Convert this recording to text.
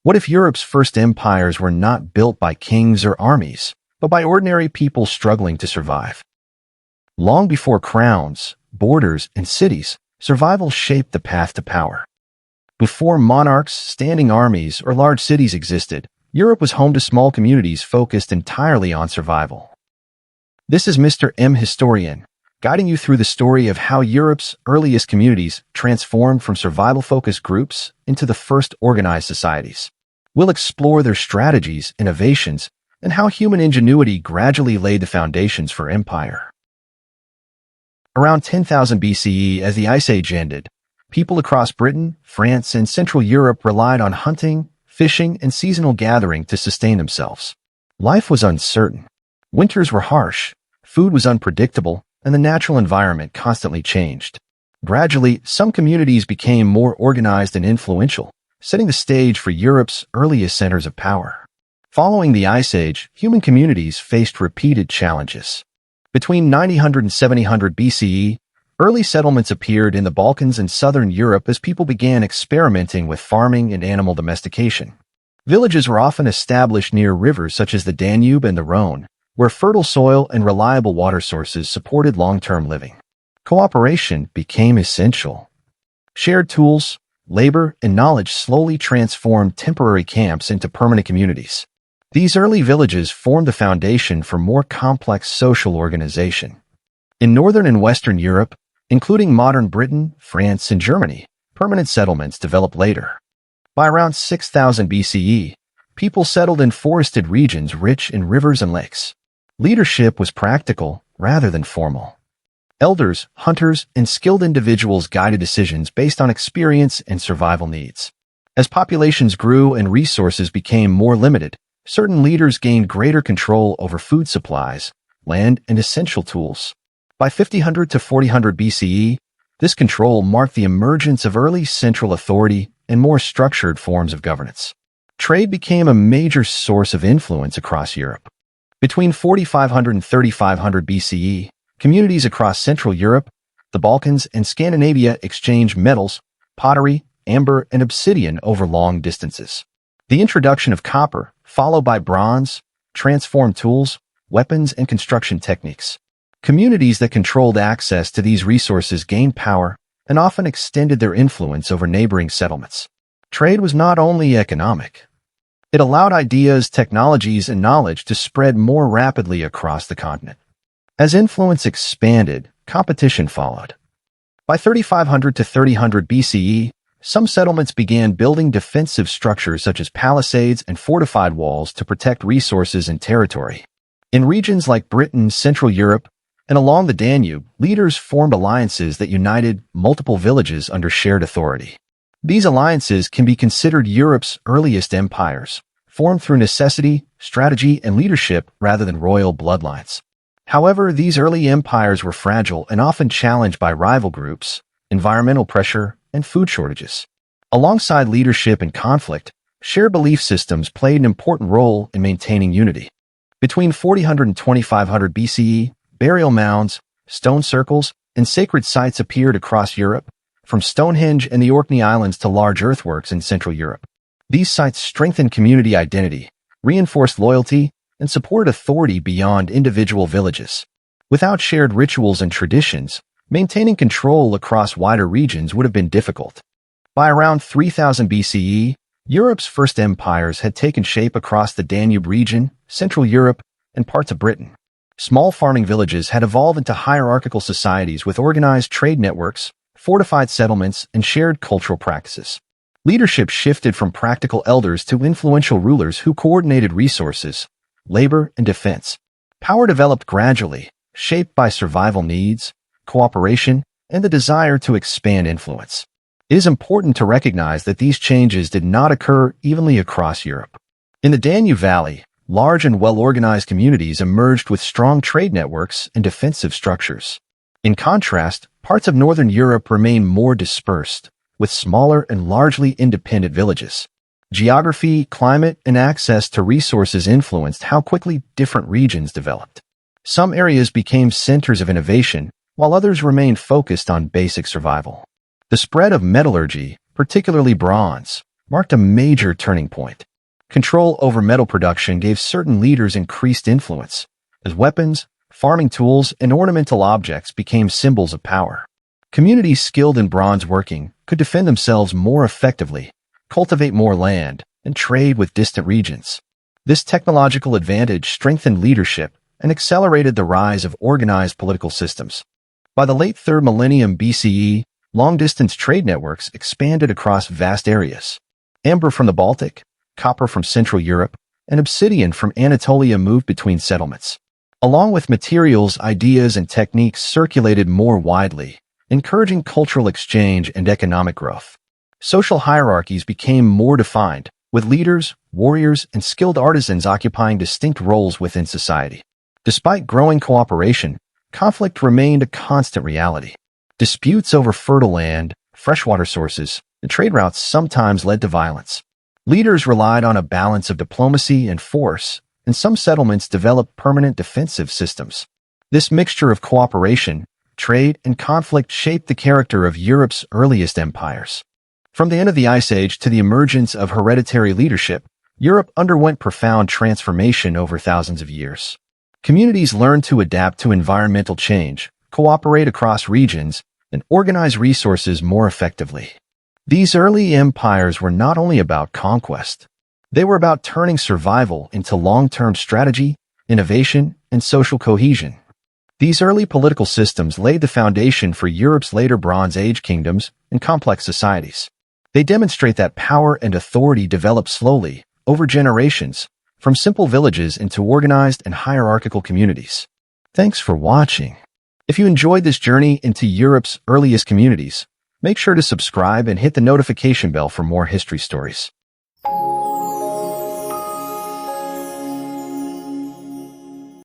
What if Europe's first empires were not built by kings or armies, but by ordinary people struggling to survive? Long before crowns, borders, and cities, survival shaped the path to power. Before monarchs, standing armies, or large cities existed, Europe was home to small communities focused entirely on survival. This is Mr. M. Historian, guiding you through the story of how Europe's earliest communities transformed from survival-focused groups into the first organized societies. We'll explore their strategies, innovations, and how human ingenuity gradually laid the foundations for empire. Around 10,000 BCE, as the Ice Age ended, people across Britain, France, and Central Europe relied on hunting, fishing, and seasonal gathering to sustain themselves. Life was uncertain. Winters were harsh, food was unpredictable, and the natural environment constantly changed. Gradually, some communities became more organized and influential, setting the stage for Europe's earliest centers of power. Following the Ice Age, human communities faced repeated challenges. Between 900 and 700 BCE, early settlements appeared in the Balkans and southern Europe as people began experimenting with farming and animal domestication. Villages were often established near rivers such as the Danube and the Rhone, where fertile soil and reliable water sources supported long-term living. Cooperation became essential. Shared tools, labor, and knowledge slowly transformed temporary camps into permanent communities. These early villages formed the foundation for more complex social organization. In northern and western Europe, including modern Britain, France, and Germany, permanent settlements developed later. By around 6000 BCE, people settled in forested regions rich in rivers and lakes. Leadership was practical rather than formal. Elders, hunters, and skilled individuals guided decisions based on experience and survival needs. As populations grew and resources became more limited, certain leaders gained greater control over food supplies, land, and essential tools. By 5000 to 4000 BCE, this control marked the emergence of early central authority and more structured forms of governance. Trade became a major source of influence across Europe. Between 4500 and 3500 BCE, communities across Central Europe, the Balkans, and Scandinavia exchanged metals, pottery, amber, and obsidian over long distances. The introduction of copper, followed by bronze, transformed tools, weapons, and construction techniques. Communities that controlled access to these resources gained power and often extended their influence over neighboring settlements. Trade was not only economic. It allowed ideas, technologies, and knowledge to spread more rapidly across the continent. As influence expanded, competition followed. By 3500 to 3000 BCE, some settlements began building defensive structures such as palisades and fortified walls to protect resources and territory. In regions like Britain, Central Europe, and along the Danube, leaders formed alliances that united multiple villages under shared authority. These alliances can be considered Europe's earliest empires, formed through necessity, strategy, and leadership rather than royal bloodlines. However, these early empires were fragile and often challenged by rival groups, environmental pressure, and food shortages. Alongside leadership and conflict, shared belief systems played an important role in maintaining unity. Between 400 and 2500 BCE, burial mounds, stone circles, and sacred sites appeared across Europe, from Stonehenge and the Orkney Islands to large earthworks in Central Europe. These sites strengthened community identity, reinforced loyalty, and supported authority beyond individual villages. Without shared rituals and traditions, maintaining control across wider regions would have been difficult. By around 3000 BCE, Europe's first empires had taken shape across the Danube region, Central Europe, and parts of Britain. Small farming villages had evolved into hierarchical societies with organized trade networks, fortified settlements, and shared cultural practices. Leadership shifted from practical elders to influential rulers who coordinated resources, labor, and defense. Power developed gradually, shaped by survival needs, cooperation, and the desire to expand influence. It is important to recognize that these changes did not occur evenly across Europe. In the Danube Valley, large and well-organized communities emerged with strong trade networks and defensive structures. In contrast, parts of northern Europe remained more dispersed, with smaller and largely independent villages. Geography, climate, and access to resources influenced how quickly different regions developed. Some areas became centers of innovation, while others remained focused on basic survival. The spread of metallurgy, particularly bronze, marked a major turning point. Control over metal production gave certain leaders increased influence, as weapons, farming tools, and ornamental objects became symbols of power. Communities skilled in bronze working could defend themselves more effectively, cultivate more land, and trade with distant regions. This technological advantage strengthened leadership and accelerated the rise of organized political systems. By the late 3rd millennium BCE, long-distance trade networks expanded across vast areas. Amber from the Baltic, copper from Central Europe, and obsidian from Anatolia moved between settlements. Along with materials, ideas, and techniques circulated more widely, encouraging cultural exchange and economic growth. Social hierarchies became more defined, with leaders, warriors, and skilled artisans occupying distinct roles within society. Despite growing cooperation, conflict remained a constant reality. Disputes over fertile land, freshwater sources, and trade routes sometimes led to violence. Leaders relied on a balance of diplomacy and force, and some settlements developed permanent defensive systems. This mixture of cooperation, trade, and conflict shaped the character of Europe's earliest empires. From the end of the Ice Age to the emergence of hereditary leadership, Europe underwent profound transformation over thousands of years. Communities learned to adapt to environmental change, cooperate across regions, and organize resources more effectively. These early empires were not only about conquest. They were about turning survival into long-term strategy, innovation, and social cohesion. These early political systems laid the foundation for Europe's later Bronze Age kingdoms and complex societies. They demonstrate that power and authority developed slowly, over generations, from simple villages into organized and hierarchical communities. Thanks for watching. If you enjoyed this journey into Europe's earliest communities, make sure to subscribe and hit the notification bell for more history stories.